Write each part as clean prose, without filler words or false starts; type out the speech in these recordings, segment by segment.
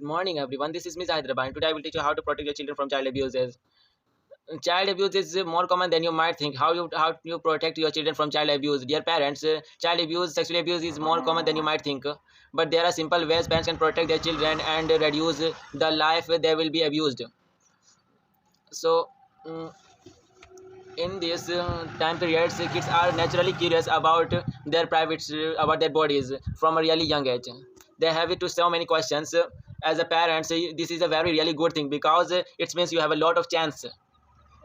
Good morning, everyone. This is Ms. Hyderabad, and today I will teach you how to protect your children from child abuses. Child abuse is more common than you might think. How you protect your children from child abuse? Dear parents, child abuse, sexual abuse is more common than you might think. But there are simple ways parents can protect their children and reduce the life they will be abused. So, mm, in these time periods, kids are naturally curious about their privates, about their bodies from a really young age. They have it to so many questions. As a parent, this is a very really good thing because it means you have a lot of chance.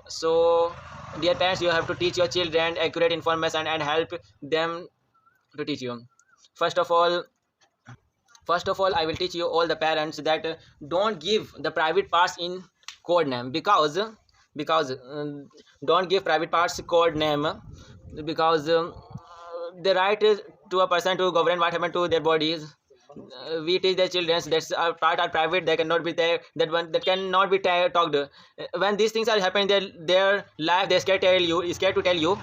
So, dear parents, you have to teach your children accurate information and help them to teach you. First of all, I will teach you all the parents that don't give the private parts in code name because don't give private parts code name because the right is to a person to govern what happened to their bodies. We teach their children that our part are private, they cannot be there, that one that cannot be talked. When these things are happening their life, they scared to tell you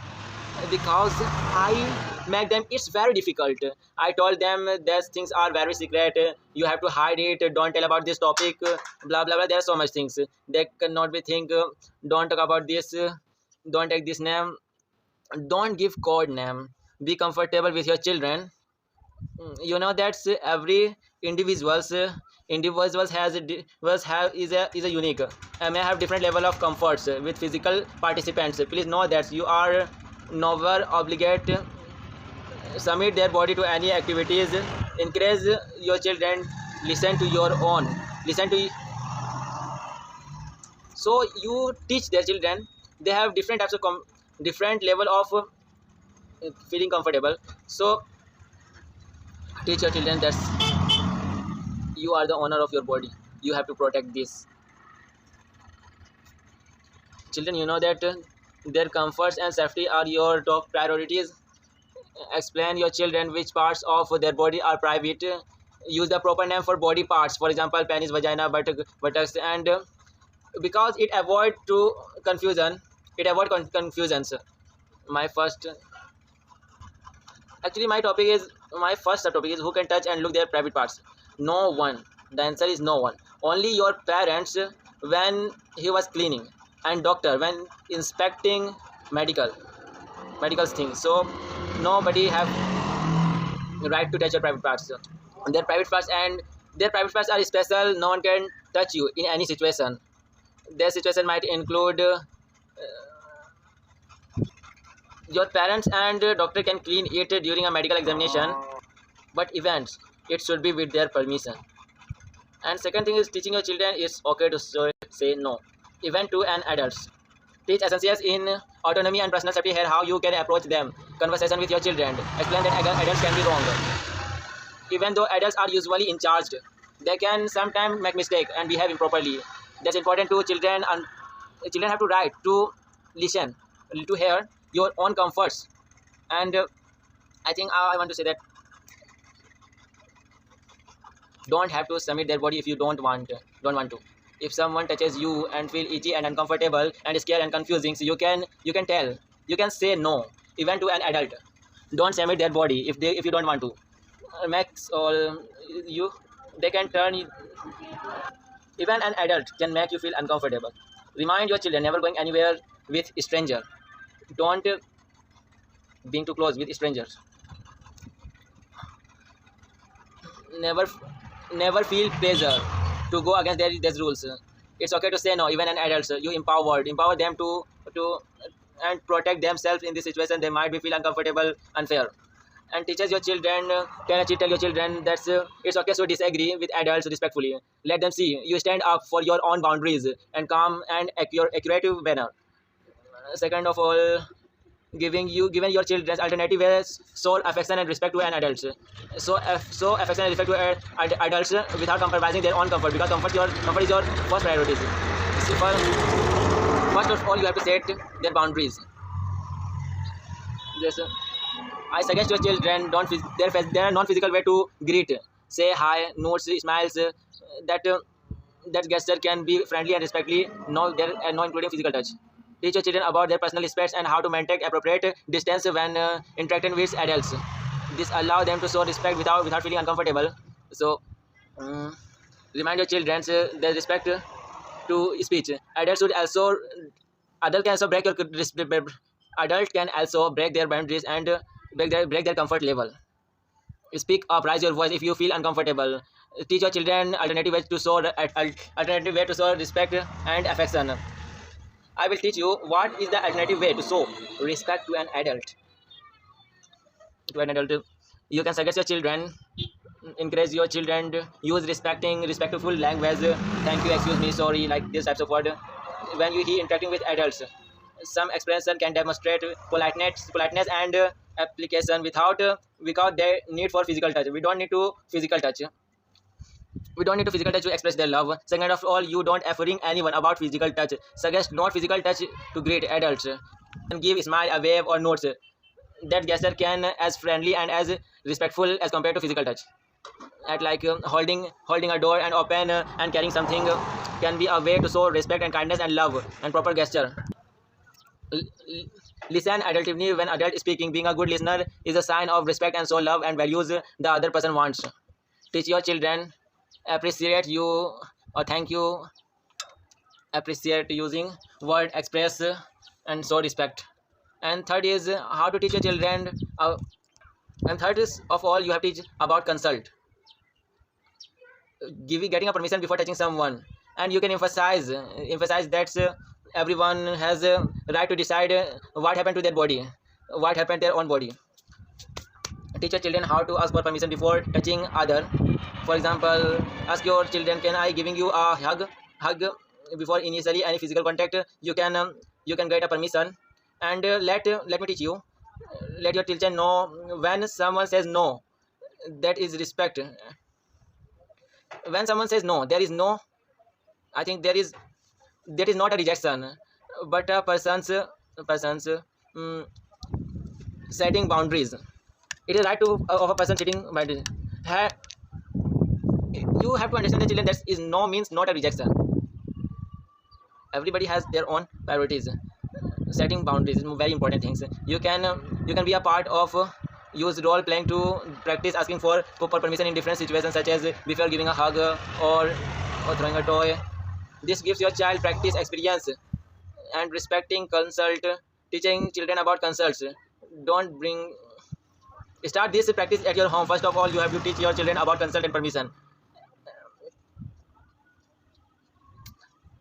because I make them it's very difficult. I told them these things are very secret. You have to hide it. Don't tell about this topic. Blah blah blah. There are so much things they cannot be think. Don't talk about this. Don't take this name. Don't give code name. Be comfortable with your children. You know that's every individuals has a was have is a unique may have different level of comforts with physical participants. Please know that you are never obligate submit their body to any activities. Encourage your children, listen to your own, listen to so you teach their children. They have different types of different level of feeling comfortable. So teach your children that you are the owner of your body, you have to protect this. Children, you know that their comforts and safety are your top priorities. Explain your children which parts of their body are private. Use the proper name for body parts, for example penis, vagina, buttocks, and because it avoid to confusion, it avoid confusions. My first actually my first subtopic is who can touch and look their private parts. No one. The answer is no one. Only your parents when he was cleaning, and doctor when inspecting medical things. So nobody have right to touch your private parts. Their private parts and their private parts are special. No one can touch you in any situation. Their situation might include your parents and doctor can clean it during a medical examination, but events it should be with their permission. And second thing is teaching your children it's okay to say no even to an adults. Teach essentials in autonomy and personal safety. Here how you can approach them conversation with your children. Explain that adults can be wrong. Even though adults are usually in charge, they can sometimes make mistake and behave improperly. That's important to children, and children have to right to listen, to hear your own comforts. And I think I want to say that don't have to submit their body if you don't want to. If someone touches you and feel itchy and uncomfortable and scared and confusing, so you can tell, you can say no even to an adult. Don't submit their body if you don't want to. Max all you they can turn even an adult can make you feel uncomfortable. Remind your children never going anywhere with stranger. Don't being too close with strangers. Never never feel pressure to go against their rules. It's okay to say no even an adult. You empower them to and protect themselves in this situation. They might be feel uncomfortable, unfair. And teaches your children can actually tell your children that it's okay to disagree with adults respectfully. Let them see you stand up for your own boundaries and calm and accurate manner. Second of all, giving your children alternative ways show affection and respect to an adults. So affection and respect to adults without compromising their own comfort, because comfort is your first priority. So first of all you have to set their boundaries. Yes, I suggest your children don't there are non-physical way to greet. Say hi, notes, smiles. That that gesture can be friendly and respectfully. No, there and no including physical touch. Teach your children about their personal space and how to maintain appropriate distance when interacting with adults. This allows them to show respect without feeling uncomfortable. So, um, Remind your children their respect to speech. Adults should also adult can also break your adult can also break their boundaries and break their comfort level. Speak up, raise your voice if you feel uncomfortable. Teach your children alternative way to show respect and affection. I will teach you what is the alternative way to show respect to an adult. To an adult, you can suggest your children, encourage your children to use respectful language. Thank you, excuse me, sorry, like this types of word. When you hear interacting with adults, some expression can demonstrate politeness and application without their need for physical touch. We don't need to physical touch to express their love. Second of all, you don't offering anyone about physical touch. Suggest not physical touch to greet adults. And give a smile, a wave, or notes. That gesture can as friendly and as respectful as compared to physical touch. At like holding a door and open and carrying something can be a way to show respect and kindness and love and proper gesture. Listen attentively when adult speaking. Being a good listener is a sign of respect and show love and values the other person wants. Teach your children appreciate you or thank you. Appreciate using word express and show respect. And third is how to teach your children. And third is of all you have to teach about consult. Getting a permission before touching someone, and you can emphasize that everyone has a right to decide what happened to their body, what happened to their own body. Teach your children how to ask for permission before touching other. For example, ask your children, can I giving you a hug before initially any physical contact. You can get a permission. And let me teach you. Let your children know when someone says no, that is respect. When someone says no, there is no, I think that is not a rejection, but a person's setting boundaries. It is right to of a person setting boundaries. You have to understand the children that is no means not a rejection. Everybody has their own priorities. Setting boundaries is very important things. You can be a part of use role playing to practice asking for permission in different situations, such as before giving a hug or throwing a toy. This gives your child practice experience and respecting consult. Teaching children about consults. Don't bring Start this practice at your home. First of all, you have to teach your children about consult and permission.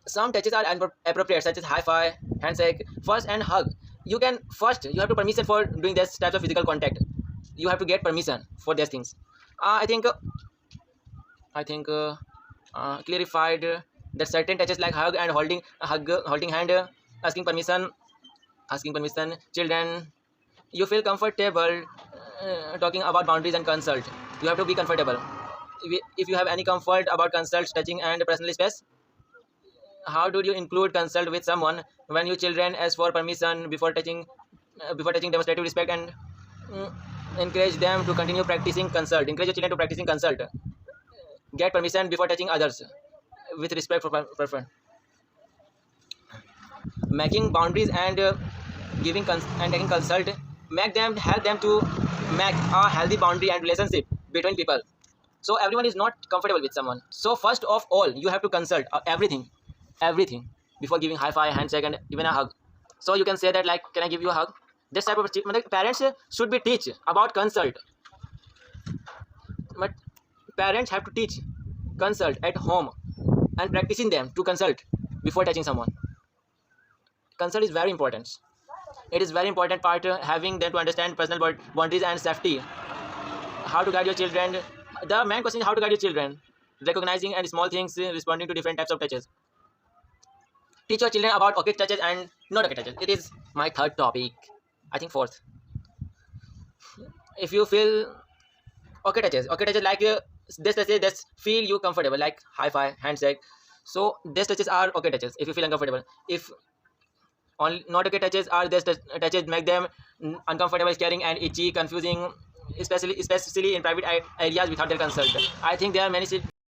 Some touches are appropriate, such as high five, handshake, first, and hug. You have to permission for doing this types of physical contact. You have to get permission for these things. I think clarified that certain touches like hug and holding hand, asking permission, children, you feel comfortable talking about boundaries and consult. You have to be comfortable. If you have any comfort about consult, touching, and personal space, how do you include consult with someone when your children ask for permission before touching, demonstrative respect, and encourage them to continue practicing consult. Encourage your children to practicing consult. Get permission before touching others with respect for preference. Making boundaries and taking consult help them to make a healthy boundary and relationship between people. So everyone is not comfortable with someone. So first of all, you have to consult everything before giving high five, handshake, and even a hug. So you can say that like, can I give you a hug? This type of parents should be teach about consult. But parents have to teach consult at home and practicing them to consult before touching someone. Consult is very important. It is very important part having them to understand personal boundaries and safety. How to guide your children. The main question is how to guide your children. Recognizing and small things, responding to different types of touches. Teach your children about okay touches and not okay touches. It is my third topic. I think fourth. If you feel okay touches like this touches that feel you comfortable, like high five, handshake. So these touches are okay touches if you feel uncomfortable. If only not okay touches are these touches make them uncomfortable, scaring, and itchy, confusing, especially in private areas without their consent. I think there are many